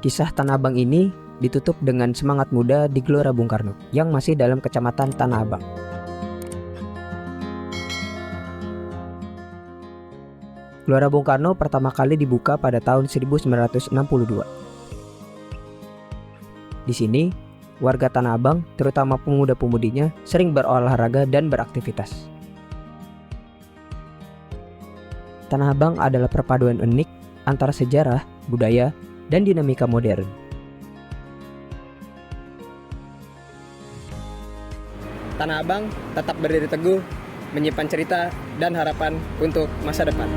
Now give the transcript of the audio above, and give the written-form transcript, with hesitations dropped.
Kisah Tanah Abang ini ditutup dengan semangat muda di Gelora Bung Karno yang masih dalam kecamatan Tanah Abang. Gelora Bung Karno pertama kali dibuka pada tahun 1962. Di sini, warga Tanah Abang, terutama pemuda-pemudinya, sering berolahraga dan beraktivitas. Tanah Abang adalah perpaduan unik antara sejarah, budaya, dan dinamika modern. Tanah Abang tetap berdiri teguh, menyimpan cerita dan harapan untuk masa depan.